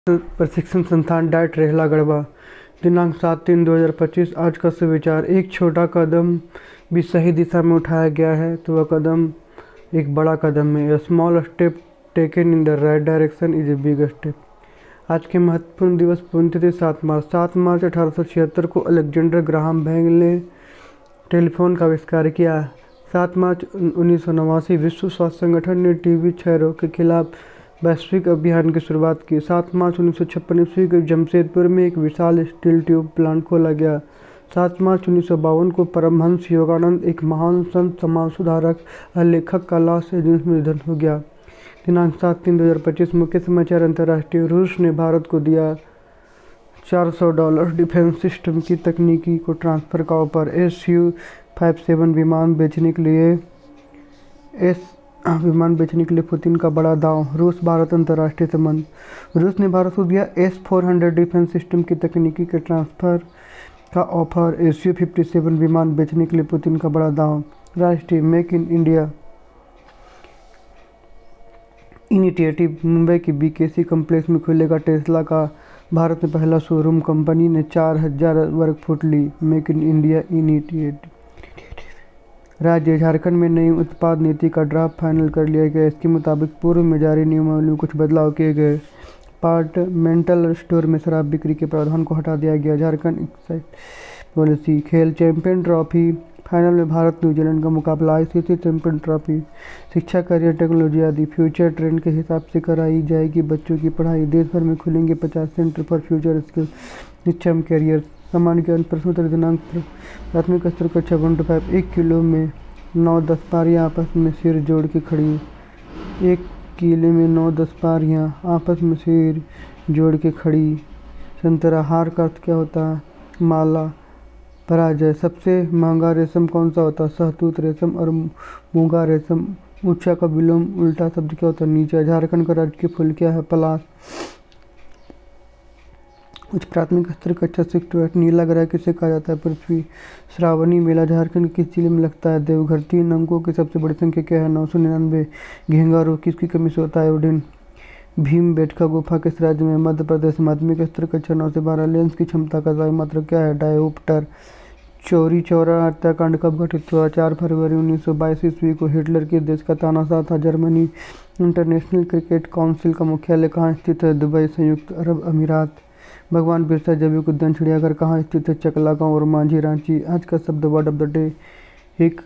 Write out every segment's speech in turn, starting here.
प्रशिक्षण संस्थान डाइट रेहला गढ़वा। दिनांक 7/3/2025। आज का सुविचार, एक छोटा कदम भी सही दिशा में उठाया गया है तो वह कदम एक बड़ा कदम है। Small step taken in the right direction is a big step. आज के महत्वपूर्ण दिवस पुण्यतिथि 7 मार्च। 7 मार्च 1876 को अलेक्जेंडर ग्राहम बेल ने टेलीफोन का आविष्कार किया। 7 मार्च 1989 विश्व स्वास्थ्य संगठन ने टीबी क्षय रोग के खिलाफ वैश्विक अभियान की शुरुआत की। 7 मार्च 1956 ईस्वी को जमशेदपुर में एक विशाल स्टील ट्यूब प्लांट खोला गया। 7 मार्च 1952 को परमहंस योगानंद, एक महान संत, समाज सुधारक और लेखक का लॉस एंजल्स में निधन हो गया। दिनांक 7/3/2025। मुख्य समाचार। अंतर्राष्ट्रीय। रूस ने भारत को दिया $400 डिफेंस सिस्टम की तकनीकी को ट्रांसफर का ऑफर। Su-57 विमान बेचने के लिए पुतिन का बड़ा दांव। रूस भारत अंतर्राष्ट्रीय संबंध। रूस ने भारत को दिया S-400 डिफेंस सिस्टम की तकनीकी के ट्रांसफर का ऑफर। Su-57 विमान बेचने के लिए पुतिन का बड़ा दांव। राष्ट्रीय। Make in India initiative. Mumbai के बीकेसी कॉम्प्लेक्स में खुलेगा टेस्ला का भारत में पहला शोरूम। कंपनी ने 4000 वर्ग फुट ली। Make in India initiative. राज्य। झारखंड में नई उत्पाद नीति का ड्राफ्ट फाइनल कर लिया गया। इसके मुताबिक पूर्व में जारी नियमावली में कुछ बदलाव किए गए। डिपार्टमेंटल स्टोर में शराब बिक्री के प्रावधान को हटा दिया गया। Jharkhand excise policy. खेल। चैंपियन ट्रॉफी फाइनल में भारत न्यूजीलैंड का मुकाबला। ICC champion trophy. शिक्षा, करियर, टेक्नोलॉजी आदि। फ्यूचर ट्रेंड के हिसाब से कराई जाएगी बच्चों की पढ़ाई। देश भर में खुलेंगे 50 सेंटर फॉर फ्यूचर स्किल। शिक्षा में करियर। सामान्य ज्ञान प्रश्नोत्तर। दिनांक प्राथमिक स्तर कक्षा 1 to 5। 1 किलो में 9-10 पारियाँ आपस में सिर जोड़ के खड़ी। 1 किले में 9-10 पारियाँ आपस में सिर जोड़ के खड़ी। संतरा। हार का अर्थ क्या होता है? माला। पराजय। सबसे महंगा रेशम कौन सा होता है? शहतूत रेशम और मूंगा रेशम। ऊंचा का विलोम उल्टा शब्द क्या होता है? नीचा। झारखंड का राजकीय फूल क्या है? पलाश। उच्च प्राथमिक स्तर कक्षा 6 to 8। नीला ग्रह किसे कहा जाता है? पृथ्वी। श्रावणी मेला झारखंड के किस जिले में लगता है? देवघर। 3 अंकों की सबसे बड़ी संख्या क्या है? 999। घेंगा रोग किसकी कमी से होता है? आयोडीन। भीमबेटका गुफा किस राज्य में? मध्य प्रदेश। माध्यमिक स्तर कक्षा 9 से 12। लेंस की क्षमता का वायु मात्रक क्या है? डायोप्टर। चौरी चौरा हत्याकांड कब घटित हुआ? 4 फरवरी 1922 ईस्वी को। हिटलर किस देश का तानाशाह था? जर्मनी। इंटरनेशनल क्रिकेट काउंसिल का मुख्यालय कहाँ स्थित है? दुबई, संयुक्त अरब अमीरात। भगवान बिरसा जैविक उद्यान चिड़ियाघर कहाँ स्थित है? चकला गाँव और मांझी रांची। आज का शब्द वर्ड ऑफ द डे। एक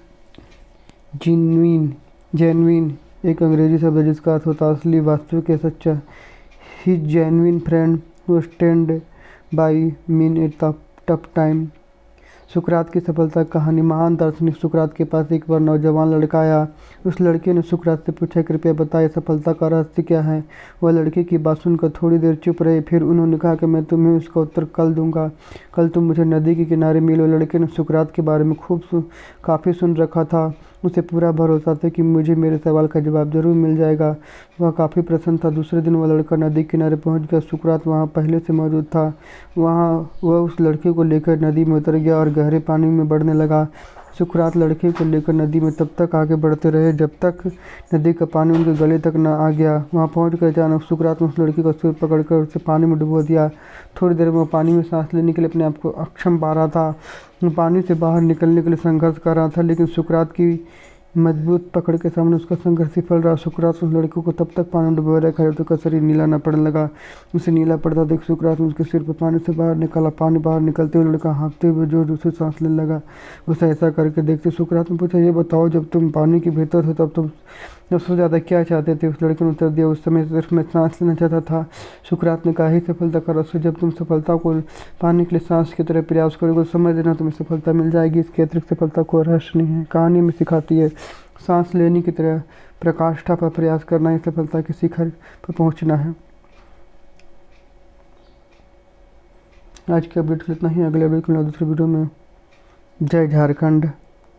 जेन्युइन एक अंग्रेजी शब्द है जिसका अर्थ होता है असली, वास्तविक या सच्चा। His genuine friend who stand by mean A tough time. सुकरात की सफलता कहानी। महान दार्शनिक सुकरात के पास एक बार नौजवान लड़का आया। उस लड़के ने सुकरात से पूछा, कृपया बताइए सफलता का रहस्य क्या है? वह लड़के की बात सुनकर थोड़ी देर चुप रहे। फिर उन्होंने कहा कि मैं तुम्हें उसका उत्तर कल दूंगा। कल तुम मुझे नदी के किनारे मिलो। लड़के ने सुकरात के बारे में काफ़ी सुन रखा था। उसे पूरा भरोसा था कि मुझे मेरे सवाल का जवाब जरूर मिल जाएगा। वह काफ़ी प्रसन्न था। दूसरे दिन वह लड़का नदी के किनारे पहुंच गया। सुकरात वहां पहले से मौजूद था। वह उस लड़के को लेकर नदी में उतर गया और गहरे पानी में बढ़ने लगा। सुकरात लड़के को लेकर नदी में तब तक आगे बढ़ते रहे जब तक नदी का पानी उनके गले तक न आ गया। वहां पहुंचकर अचानक सुकरात ने उस लड़के का सिर पकड़कर उसे पानी में डुबो दिया। थोड़ी देर में वह पानी में सांस लेने के लिए अपने आप को अक्षम पा रहा था। पानी से बाहर निकलने के लिए संघर्ष कर रहा था, लेकिन सुकरात की मजबूत पकड़ के सामने उसका संघर्ष विफल रहा। सुकरात उस लड़के को तब तक पानी में डुबोए रखा जब तक उसका शरीर नीला न पड़ने लगा। उसे नीला पड़ता देख सुकरात ने उसके सिर पर पानी से बाहर निकाला। पानी बाहर निकलते हुए लड़का हाँफते हुए जोर से सांस लेने लगा। उसे ऐसा करके देखते सुकरात ने पूछा, ये बताओ जब तुम पानी के भीतर थे तब तुम सबसे ज़्यादा क्या चाहते थे? उस लड़के ने उत्तर दिया, उस समय सिर्फ मैं सांस लेना चाहता था। सुकरात ने कहा, ही सफलता का रहस्य, जब तुम सफलता को पाने के लिए सांस की तरह प्रयास करोगे तो समझ लेना तुम्हें सफलता मिल जाएगी। इसके अतिरिक्त सफलता कोई रहस्य नहीं है। कहानी में सिखाती है सांस लेने की तरह प्रकाष्ठा पर प्रयास करना ही सफलता के शिखर पर पहुंचना है। आज के अपडेट इतना ही। अगले अपडेट को दूसरे वीडियो में। जय झारखंड।